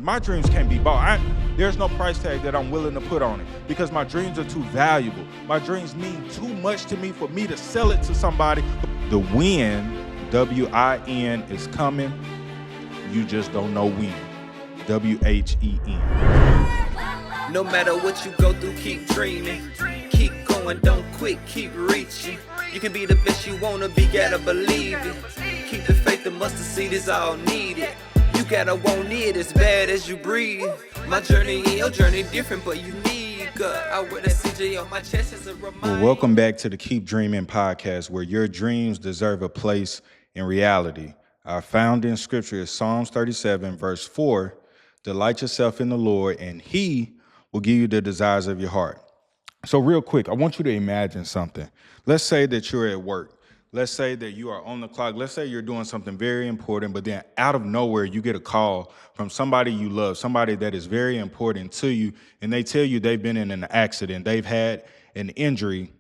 My dreams can't be bought. There's no price tag that I'm willing to put on it because my dreams are too valuable. My dreams mean too much to me for me to sell it to somebody. The win, W-I-N, is coming. You just don't know when. W-H-E-N. No matter what you go through, keep dreaming. Keep going, don't quit, keep reaching. You can be the best you wanna be, gotta believe it. Keep the faith, the mustard seed is all needed. You gotta want it as bad as you breathe. My journey and your journey different but unique. I wear the CJ on my chest as a reminder. Well, welcome back to the Keep Dreaming podcast, where your dreams deserve a place in reality. Our founding scripture is Psalms 37, verse 4. Delight yourself in the Lord, and He will give you the desires of your heart. So real quick, I want you to imagine something. Let's say that you're at work. Let's say that you are on the clock. Let's say you're doing something very important, but then out of nowhere, you get a call from somebody you love, somebody that is very important to you, and they tell you they've been in an accident. They've had an injury,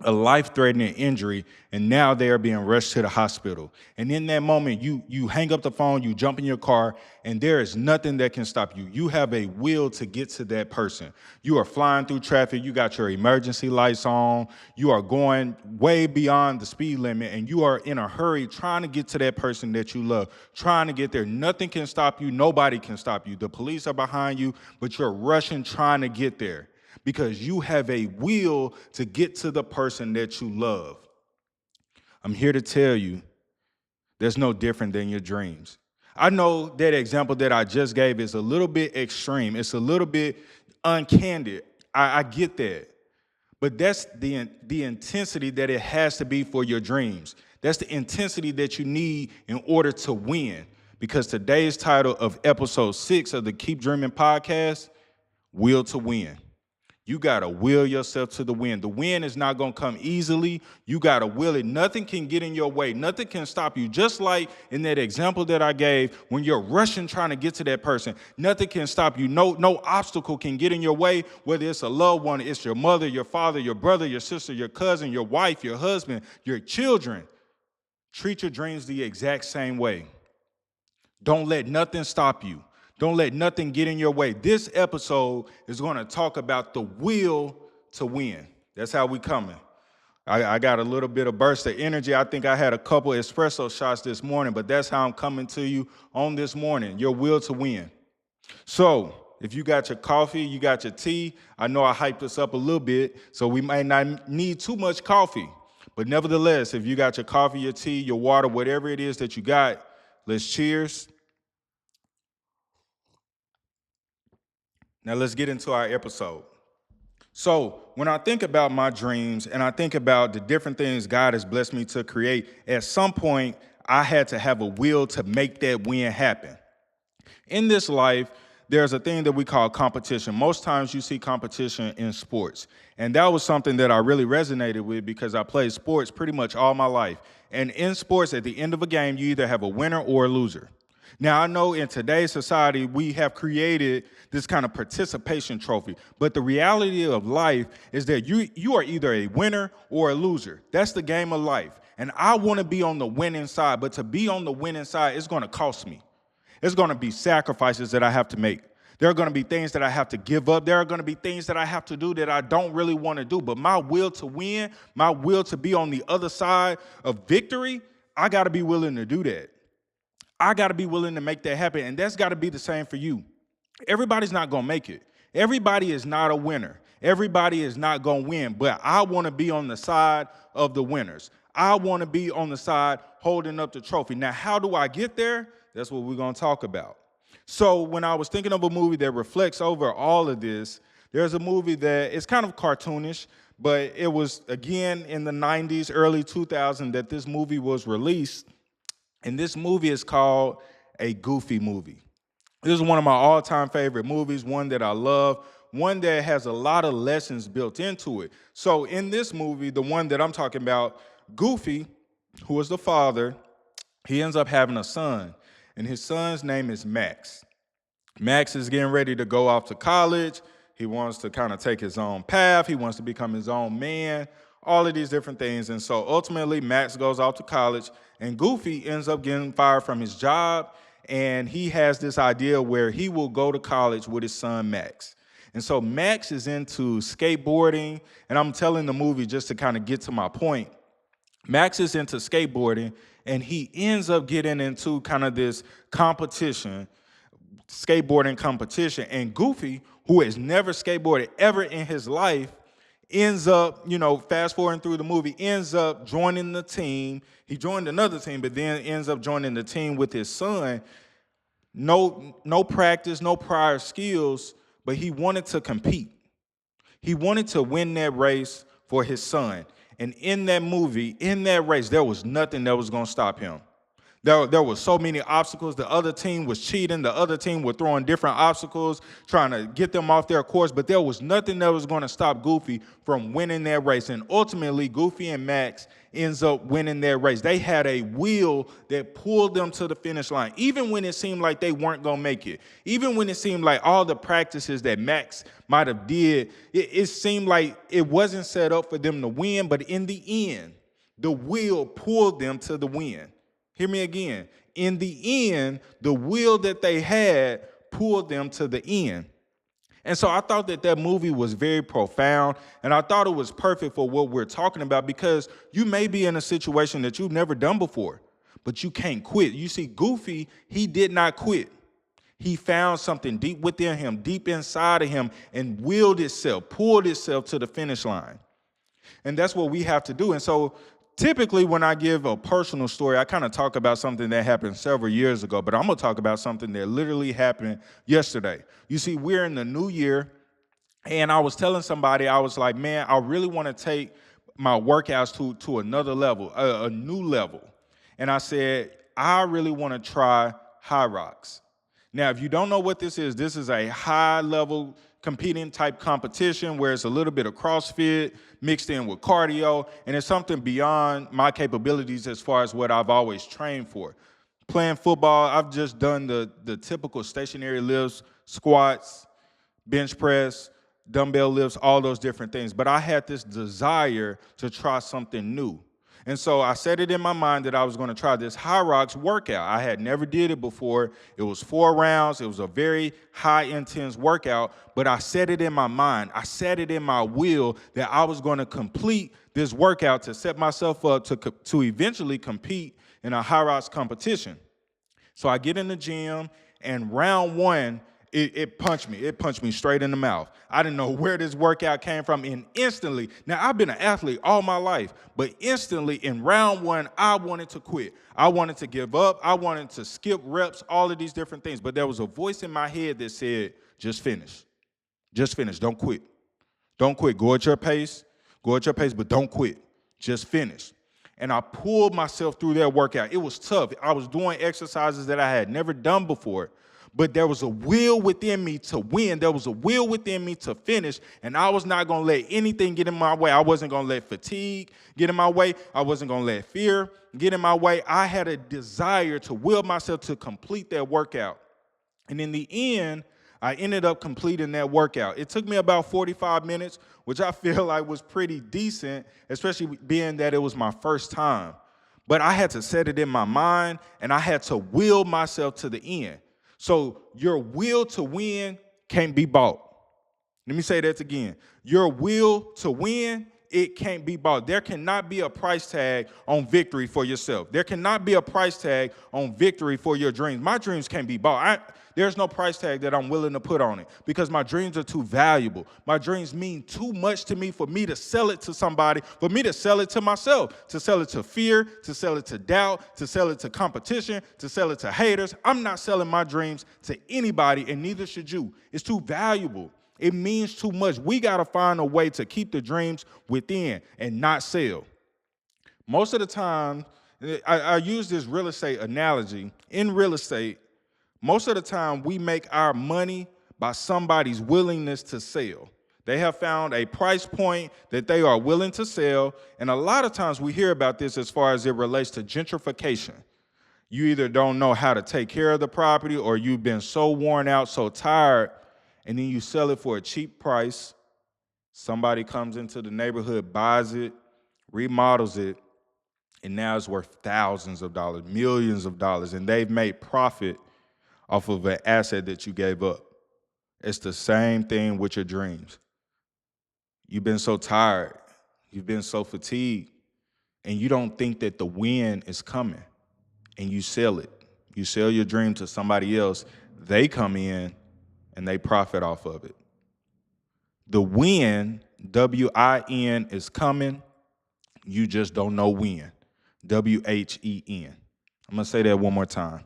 a life-threatening injury, and now they are being rushed to the hospital. And in that moment, you hang up the phone, you jump in your car, and there is nothing that can stop you. You have a will to get to that person. You are flying through traffic, you got your emergency lights on, you are going way beyond the speed limit, and you are in a hurry trying to get to that person that you love, trying to get there. Nothing can stop you, nobody can stop you. The police are behind you, but you're rushing, trying to get there, because you have a will to get to the person that you love. I'm here to tell you, there's no different than your dreams. I know that example that I just gave is a little bit extreme. It's a little bit uncandid. I get that. But that's the intensity that it has to be for your dreams. That's the intensity that you need in order to win. Because today's title of episode 6 of the Keep Dreaming podcast, Will to Win. You got to will yourself to the win. The win is not going to come easily. You got to will it. Nothing can get in your way. Nothing can stop you. Just like in that example that I gave, when you're rushing trying to get to that person, nothing can stop you. No obstacle can get in your way, whether it's a loved one, it's your mother, your father, your brother, your sister, your cousin, your wife, your husband, your children. Treat your dreams the exact same way. Don't let nothing stop you. Don't let nothing get in your way. This episode is going to talk about the will to win. That's how we coming. I got a little bit of burst of energy. I think I had a couple espresso shots this morning, but that's how I'm coming to you on this morning, your will to win. So if you got your coffee, you got your tea, I know I hyped this up a little bit, so we might not need too much coffee. But nevertheless, if you got your coffee, your tea, your water, whatever it is that you got, let's cheers. Now let's get into our episode. So when I think about my dreams and I think about the different things God has blessed me to create, at some point I had to have a will to make that win happen. In this life, there's a thing that we call competition. Most times you see competition in sports. And that was something that I really resonated with because I played sports pretty much all my life. And in sports, at the end of a game, you either have a winner or a loser. Now, I know in today's society, we have created this kind of participation trophy, but the reality of life is that you are either a winner or a loser. That's the game of life. And I want to be on the winning side, but to be on the winning side, it's going to cost me. It's going to be sacrifices that I have to make. There are going to be things that I have to give up. There are going to be things that I have to do that I don't really want to do, but my will to win, my will to be on the other side of victory, I got to be willing to do that. I got to be willing to make that happen, and that's got to be the same for you. Everybody's not going to make it. Everybody is not a winner. Everybody is not going to win, but I want to be on the side of the winners. I want to be on the side holding up the trophy. Now, how do I get there? That's what we're going to talk about. So when I was thinking of a movie that reflects over all of this, there's a movie that is kind of cartoonish, but it was, again, in the 90s, early 2000s that this movie was released. And this movie is called a Goofy movie. This is one of my all-time favorite movies, one that I love, one that has a lot of lessons built into it. So in this movie, the one that I'm talking about, Goofy, who is the father, he ends up having a son, and his son's name is Max. Max is getting ready to go off to college. He wants to kind of take his own path. He wants to become his own man, all of these different things. And so ultimately, Max goes off to college, and Goofy ends up getting fired from his job, and he has this idea where he will go to college with his son Max. And so Max is into skateboarding, and I'm telling the movie just to kind of get to my point. Max is into skateboarding, and he ends up getting into kind of this competition, skateboarding competition. And Goofy, who has never skateboarded ever in his life, ends up, fast forwarding through the movie, ends up joining the team. He joined another team, but then ends up joining the team with his son. No practice, no prior skills, but he wanted to compete. He wanted to win that race for his son. And in that movie, in that race, there was nothing that was going to stop him. There were so many obstacles. The other team was cheating. The other team were throwing different obstacles, trying to get them off their course. But there was nothing that was going to stop Goofy from winning that race. And ultimately, Goofy and Max ends up winning their race. They had a will that pulled them to the finish line, even when it seemed like they weren't going to make it. Even when it seemed like all the practices that Max might have did, it seemed like it wasn't set up for them to win. But in the end, the will pulled them to the win. Hear me again. In the end, the will that they had pulled them to the end. And so I thought that movie was very profound, and I thought it was perfect for what we're talking about, because you may be in a situation that you've never done before, but you can't quit. You see, Goofy, he did not quit. He found something deep within him, deep inside of him, and willed itself, pulled itself to the finish line. And that's what we have to do. And so typically, when I give a personal story, I kind of talk about something that happened several years ago, but I'm going to talk about something that literally happened yesterday. You see, we're in the new year, and I was telling somebody, I was like, man, I really want to take my workouts to another level, a new level. And I said, I really want to try HIROX. Now, if you don't know what this is a high-level competing type competition where it's a little bit of CrossFit mixed in with cardio, and it's something beyond my capabilities as far as what I've always trained for. Playing football, I've just done the typical stationary lifts, squats, bench press, dumbbell lifts, all those different things. But I had this desire to try something new. And so I set it in my mind that I was going to try this HIROX workout. I had never did it before. It was 4 rounds. It was a very high intense workout, but I set it in my mind. I set it in my will that I was going to complete this workout to set myself up to eventually compete in a HIROX competition. So I get in the gym, and round 1, it punched me. It punched me straight in the mouth. I didn't know where this workout came from, and instantly, now I've been an athlete all my life, but instantly in round 1, I wanted to quit. I wanted to give up. I wanted to skip reps, all of these different things. But there was a voice in my head that said, just finish. Just finish. Don't quit. Don't quit. Go at your pace, but don't quit. Just finish. And I pulled myself through that workout. It was tough. I was doing exercises that I had never done before. But there was a will within me to win. There was a will within me to finish, and I was not going to let anything get in my way. I wasn't going to let fatigue get in my way. I wasn't going to let fear get in my way. I had a desire to will myself to complete that workout. And in the end, I ended up completing that workout. It took me about 45 minutes, which I feel like was pretty decent, especially being that it was my first time. But I had to set it in my mind, and I had to will myself to the end. So your will to win can't be bought. Let me say that again. Your will to win, it can't be bought. There cannot be a price tag on victory for yourself. There cannot be a price tag on victory for your dreams. My dreams can't be bought. There's no price tag that I'm willing to put on it because my dreams are too valuable. My dreams mean too much to me for me to sell it to somebody, for me to sell it to myself, to sell it to fear, to sell it to doubt, to sell it to competition, to sell it to haters. I'm not selling my dreams to anybody, and neither should you. It's too valuable. It means too much. We got to find a way to keep the dreams within and not sell. Most of the time, I use this real estate analogy. In real estate, most of the time, we make our money by somebody's willingness to sell. They have found a price point that they are willing to sell, and a lot of times we hear about this as far as it relates to gentrification. You either don't know how to take care of the property, or you've been so worn out, so tired, and then you sell it for a cheap price. Somebody comes into the neighborhood, buys it, remodels it, and now it's worth thousands of dollars, millions of dollars, and they've made profit off of an asset that you gave up. It's the same thing with your dreams. You've been so tired, you've been so fatigued, and you don't think that the win is coming, and you sell it. You sell your dream to somebody else, they come in and they profit off of it. The win, W-I-N, is coming. You just don't know when. W-H-E-N. I'm going to say that one more time.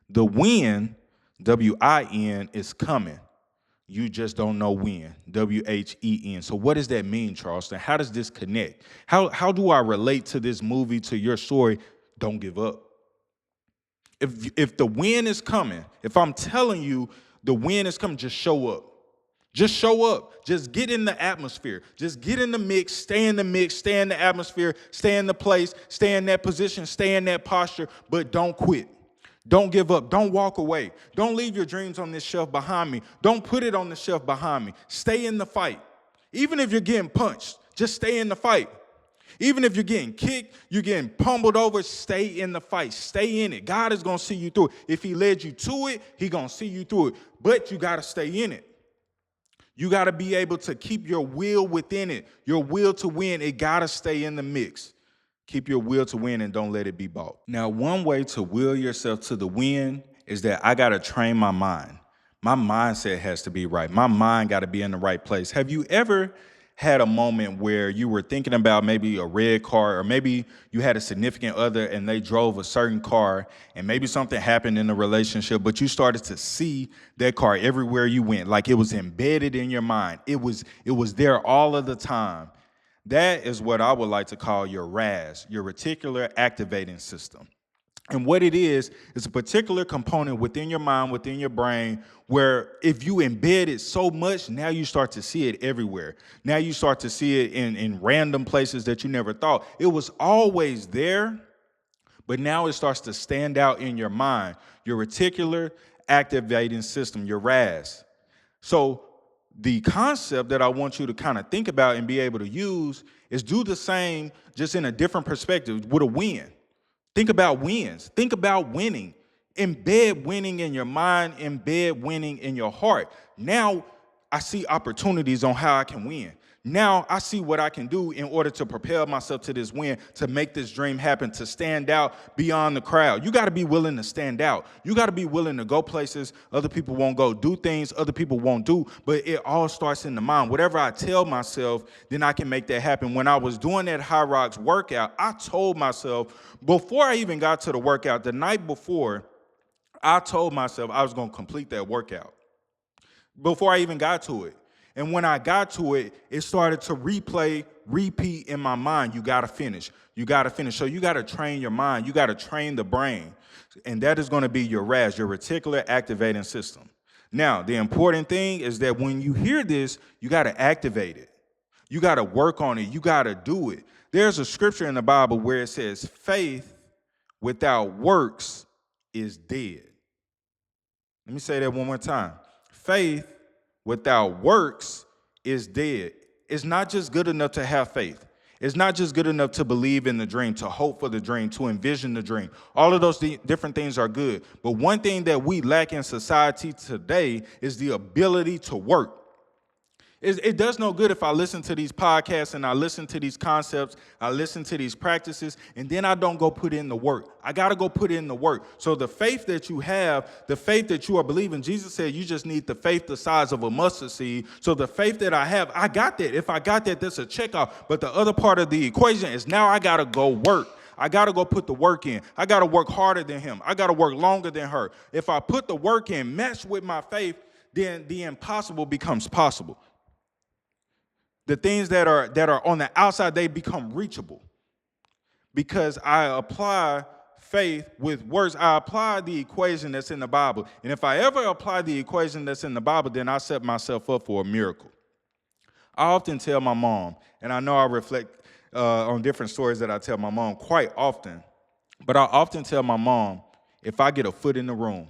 The win, W-I-N, is coming. You just don't know when. W-H-E-N. So what does that mean, Charleston? How does this connect? How do I relate to this movie, to your story? Don't give up. If the win is coming, if I'm telling you the win is coming, just show up. Just show up. Just get in the atmosphere. Just get in the mix, stay in the atmosphere, stay in the place, stay in that position, stay in that posture, but don't quit. Don't give up. Don't walk away. Don't leave your dreams on this shelf behind me. Don't put it on the shelf behind me. Stay in the fight. Even if you're getting punched, just stay in the fight. Even if you're getting kicked, you're getting pummeled over, stay in the fight. Stay in it. God is going to see you through it. If he led you to it, he's going to see you through it. But you got to stay in it. You got to be able to keep your will within it. Your will to win, it got to stay in the mix. Keep your will to win and don't let it be bought. Now, one way to will yourself to the win is that I got to train my mind. My mindset has to be right. My mind got to be in the right place. Have you ever had a moment where you were thinking about maybe a red car, or maybe you had a significant other and they drove a certain car, and maybe something happened in the relationship, but you started to see that car everywhere you went, like it was embedded in your mind. It was there all of the time. That is what I would like to call your RAS, your reticular activating system. And what it is a particular component within your mind, within your brain, where if you embed it so much, now you start to see it everywhere. Now you start to see it in random places that you never thought. It was always there, but now it starts to stand out in your mind, your reticular activating system, your RAS. So the concept that I want you to kind of think about and be able to use is do the same, just in a different perspective, with a win. Think about wins. Think about winning. Embed winning in your mind. Embed winning in your heart. Now I see opportunities on how I can win. Now I see what I can do in order to propel myself to this win, to make this dream happen, to stand out beyond the crowd. You got to be willing to stand out. You got to be willing to go places other people won't go, do things other people won't do, but it all starts in the mind. Whatever I tell myself, then I can make that happen. When I was doing that HIROX workout, I told myself, before I even got to the workout, the night before, I told myself I was going to complete that workout before I even got to it. And when I got to it, it started to repeat in my mind. You got to finish. You got to finish. So you got to train your mind. You got to train the brain. And that is going to be your RAS, your reticular activating system. Now, the important thing is that when you hear this, you got to activate it. You got to work on it. You got to do it. There's a scripture in the Bible where it says, faith without works is dead. Let me say that one more time. Faith without works is dead. It's not just good enough to have faith. It's not just good enough to believe in the dream, to hope for the dream, to envision the dream. All of those different things are good. But one thing that we lack in society today is the ability to work. It does no good if I listen to these podcasts and I listen to these concepts, I listen to these practices, and then I don't go put in the work. I got to go put in the work. So the faith that you have, the faith that you are believing, Jesus said you just need the faith the size of a mustard seed. So the faith that I have, I got that. If I got that, that's a checkoff. But the other part of the equation is now I got to go work. I got to go put the work in. I got to work harder than him. I got to work longer than her. If I put the work in, match with my faith, then the impossible becomes possible. The things that are on the outside, they become reachable because I apply faith with words. I apply the equation that's in the Bible. And if I ever apply the equation that's in the Bible, then I set myself up for a miracle. I often tell my mom, and I know I reflect on different stories that I tell my mom quite often, but I often tell my mom, if I get a foot in the room,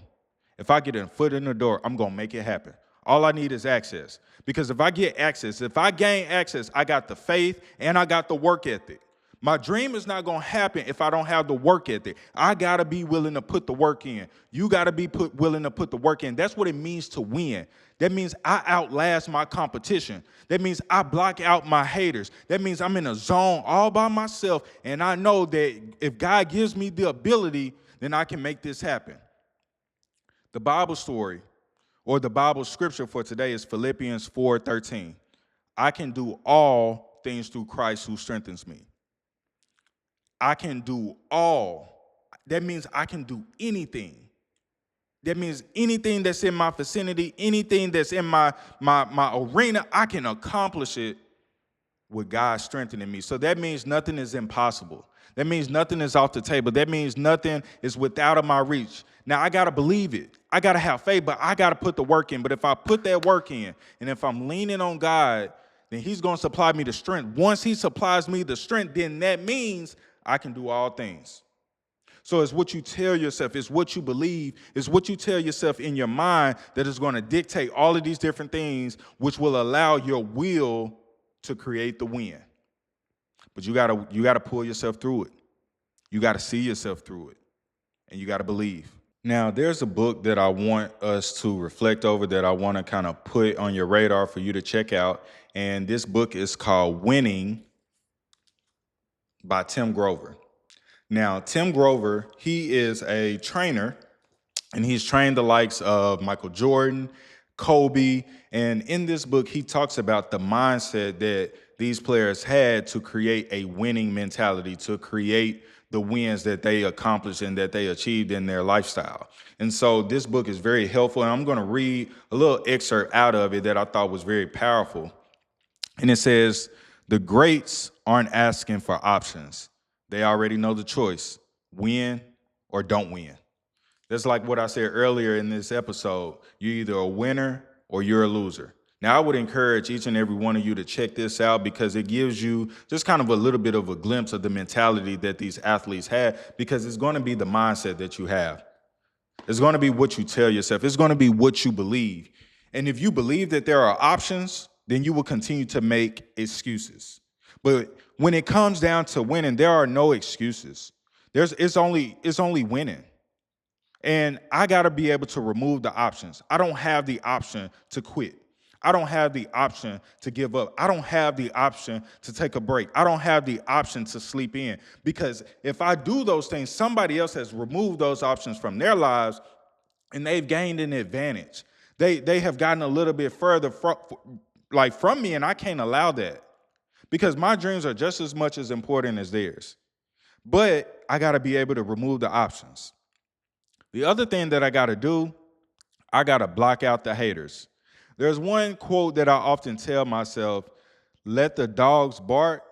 if I get a foot in the door, I'm going to make it happen. All I need is access. Because if I get access, if I gain access, I got the faith and I got the work ethic. My dream is not going to happen if I don't have the work ethic. I got to be willing to put the work in. You got to be willing to put the work in. That's what it means to win. That means I outlast my competition. That means I block out my haters. That means I'm in a zone all by myself, and I know that if God gives me the ability, then I can make this happen. The Bible story or the Bible scripture for today is Philippians 4:13. I can do all things through Christ who strengthens me. I can do all. That means I can do anything. That means anything that's in my vicinity, anything that's in my arena, I can accomplish it with God strengthening me. So that means nothing is impossible. That means nothing is off the table. That means nothing is without of my reach. Now, I got to believe it. I got to have faith, but I got to put the work in. But if I put that work in, and if I'm leaning on God, then he's going to supply me the strength. Once he supplies me the strength, then that means I can do all things. So it's what you tell yourself, it's what you believe, it's what you tell yourself in your mind that is going to dictate all of these different things, which will allow your will to create the win. But you gotta pull yourself through it. You gotta see yourself through it, and you gotta believe. Now, there's a book that I want us to reflect over, that I want to kind of put on your radar for you to check out, and this book is called Winning by Tim Grover. Now, Tim Grover, he is a trainer, and he's trained the likes of Michael Jordan, Kobe, and in this book, he talks about the mindset that these players had to create a winning mentality, to create the wins that they accomplished and that they achieved in their lifestyle. And so this book is very helpful, and I'm going to read a little excerpt out of it that I thought was very powerful. And it says, "The greats aren't asking for options. They already know the choice: win or don't win." That's like what I said earlier in this episode. You're either a winner or you're a loser. Now, I would encourage each and every one of you to check this out, because it gives you just kind of a little bit of a glimpse of the mentality that these athletes had, because it's going to be the mindset that you have. It's going to be what you tell yourself. It's going to be what you believe. And if you believe that there are options, then you will continue to make excuses. But when it comes down to winning, there are no excuses. It's only winning. And I got to be able to remove the options. I don't have the option to quit. I don't have the option to give up. I don't have the option to take a break. I don't have the option to sleep in, because if I do those things, somebody else has removed those options from their lives, and they've gained an advantage. They have gotten a little bit further from me, and I can't allow that, because my dreams are just as much as important as theirs. But I got to be able to remove the options. The other thing that I got to do, I got to block out the haters. There's one quote that I often tell myself: let the dogs bark,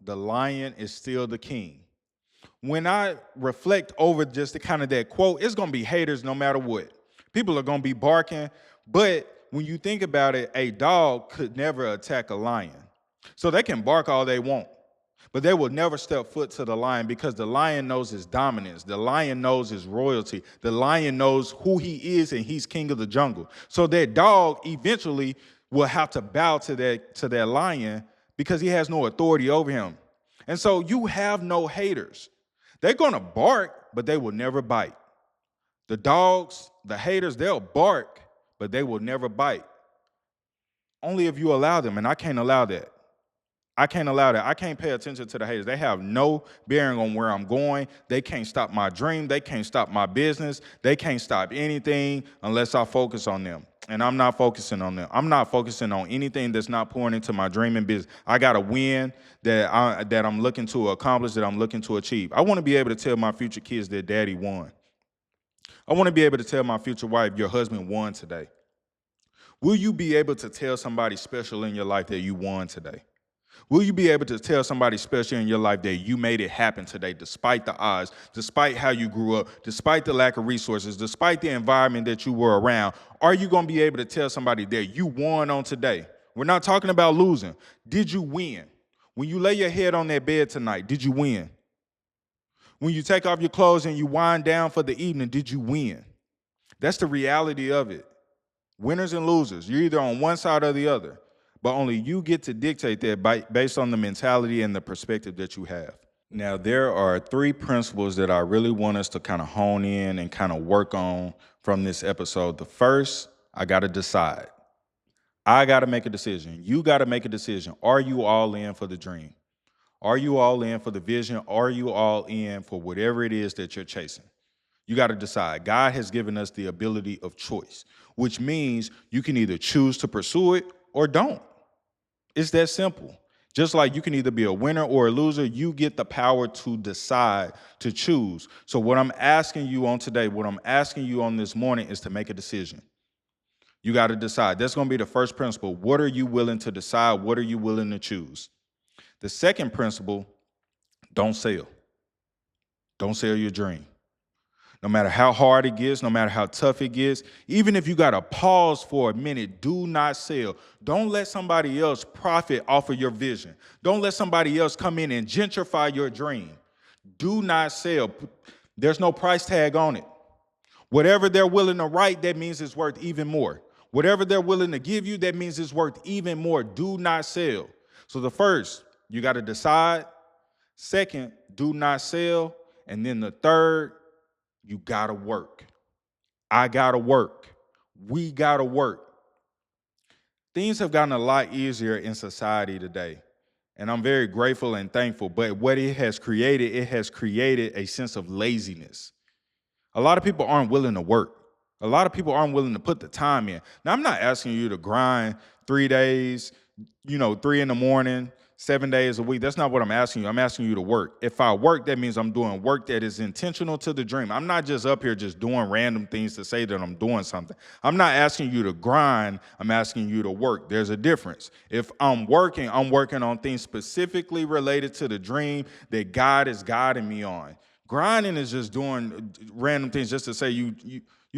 the lion is still the king. When I reflect over just the kind of that quote, it's going to be haters no matter what. People are going to be barking, but when you think about it, a dog could never attack a lion. So they can bark all they want, but they will never step foot to the lion, because the lion knows his dominance. The lion knows his royalty. The lion knows who he is, and he's king of the jungle. So that dog eventually will have to bow to that lion, because he has no authority over him. And so you have no haters. They're going to bark, but they will never bite. The dogs, the haters, they'll bark, but they will never bite. Only if you allow them, and I can't allow that. I can't allow that. I can't pay attention to the haters. They have no bearing on where I'm going. They can't stop my dream. They can't stop my business. They can't stop anything unless I focus on them. And I'm not focusing on them. I'm not focusing on anything that's not pouring into my dream and business. I got a win that I'm looking to accomplish, that I'm looking to achieve. I want to be able to tell my future kids that daddy won. I want to be able to tell my future wife, your husband won today. Will you be able to tell somebody special in your life that you won today? Will you be able to tell somebody special in your life that you made it happen today, despite the odds, despite how you grew up, despite the lack of resources, despite the environment that you were around? Are you going to be able to tell somebody that you won on today? We're not talking about losing. Did you win? When you lay your head on that bed tonight, did you win? When you take off your clothes and you wind down for the evening, did you win? That's the reality of it. Winners and losers. You're either on one side or the other. But only you get to dictate that based on the mentality and the perspective that you have. Now, there are three principles that I really want us to kind of hone in and kind of work on from this episode. The first, I got to decide. I got to make a decision. You got to make a decision. Are you all in for the dream? Are you all in for the vision? Are you all in for whatever it is that you're chasing? You got to decide. God has given us the ability of choice, which means you can either choose to pursue it or don't. It's that simple. Just like you can either be a winner or a loser, you get the power to decide, to choose. So what I'm asking you on today, what I'm asking you on this morning is to make a decision. You got to decide. That's going to be the first principle. What are you willing to decide? What are you willing to choose? The second principle, don't sell. Don't sell your dream. No matter how hard it gets, no matter how tough it gets, even if you got to pause for a minute, do not sell. Don't let somebody else profit off of your vision. Don't let somebody else come in and gentrify your dream. Do not sell. There's no price tag on it. Whatever they're willing to write, that means it's worth even more. Whatever they're willing to give you, that means it's worth even more. Do not sell. So the first, you got to decide. Second, do not sell. And then the third, you got to work. I got to work. We got to work. Things have gotten a lot easier in society today. And I'm very grateful and thankful. But what it has created a sense of laziness. A lot of people aren't willing to work. A lot of people aren't willing to put the time in. Now, I'm not asking you to grind 3 days, 3 in the morning, 7 days a week. That's not what I'm asking you. I'm asking you to work. If I work, that means I'm doing work that is intentional to the dream. I'm not just up here just doing random things to say that I'm doing something. I'm not asking you to grind. I'm asking you to work. There's a difference. If I'm working on things specifically related to the dream that God is guiding me on. Grinding is just doing random things just to say you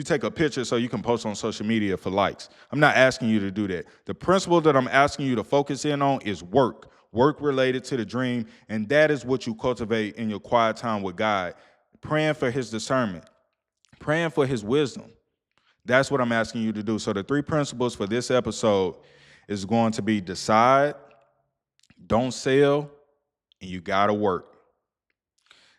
take a picture so you can post on social media for likes. I'm not asking you to do that. The principle that I'm asking you to focus in on is work related to the dream, and that is what you cultivate in your quiet time with God, praying for his discernment, praying for his wisdom. That's what I'm asking you to do. So the three principles for this episode is going to be decide, don't sell, and you got to work.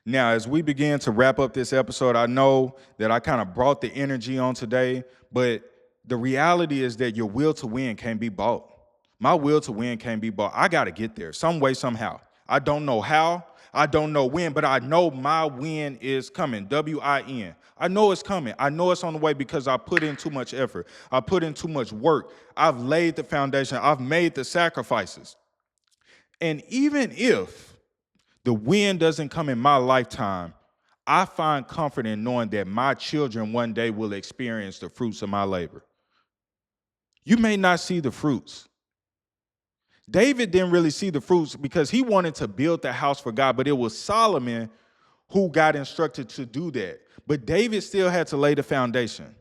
Now, as we begin to wrap up this episode, I know that I kind of brought the energy on today, but the reality is that your will to win can't be bought. My will to win can't be bought. I got to get there some way, somehow. I don't know how, I don't know when, but I know my win is coming, W-I-N. I know it's coming. I know it's on the way because I put in too much effort. I put in too much work. I've laid the foundation. I've made the sacrifices. And even if the win doesn't come in my lifetime, I find comfort in knowing that my children one day will experience the fruits of my labor. You may not see the fruits. David didn't really see the fruits because he wanted to build the house for God, but it was Solomon who got instructed to do that. But David still had to lay the foundation.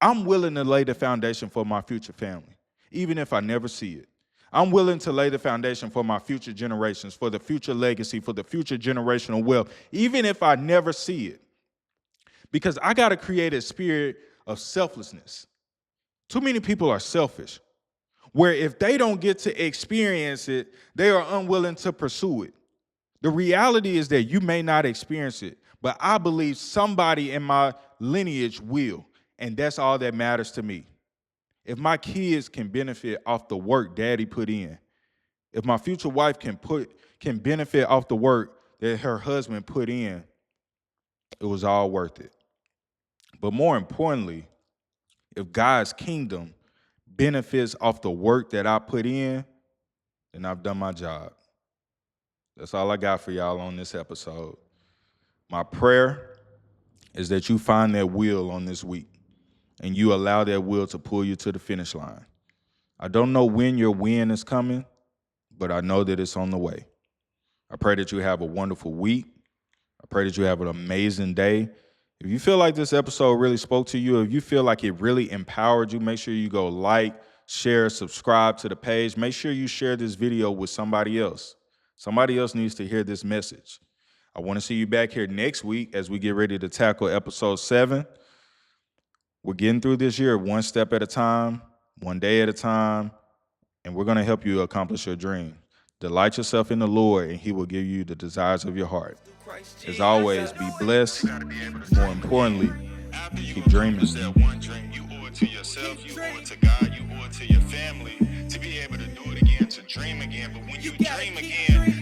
I'm willing to lay the foundation for my future family, even if I never see it. I'm willing to lay the foundation for my future generations, for the future legacy, for the future generational wealth, even if I never see it. Because I got to create a spirit of selflessness. Too many people are selfish, where if they don't get to experience it, they are unwilling to pursue it. The reality is that you may not experience it, but I believe somebody in my lineage will, and that's all that matters to me. If my kids can benefit off the work daddy put in, if my future wife can benefit off the work that her husband put in, it was all worth it. But more importantly, if God's kingdom benefits off the work that I put in, then I've done my job. That's all I got for y'all on this episode. My prayer is that you find that will on this week and you allow that will to pull you to the finish line. I don't know when your win is coming, but I know that it's on the way. I pray that you have a wonderful week. I pray that you have an amazing day. If you feel like this episode really spoke to you, if you feel like it really empowered you, make sure you go like, share, subscribe to the page. Make sure you share this video with somebody else. Somebody else needs to hear this message. I want to see you back here next week as we get ready to tackle episode 7. We're getting through this year one step at a time, one day at a time, and we're going to help you accomplish your dream. Delight yourself in the Lord, and he will give you the desires of your heart. As always, be blessed. More importantly, keep dreaming. That one dream, you owe it to yourself, you owe it to God, you owe it to your family to be able to do it again, to dream again. But when you dream again,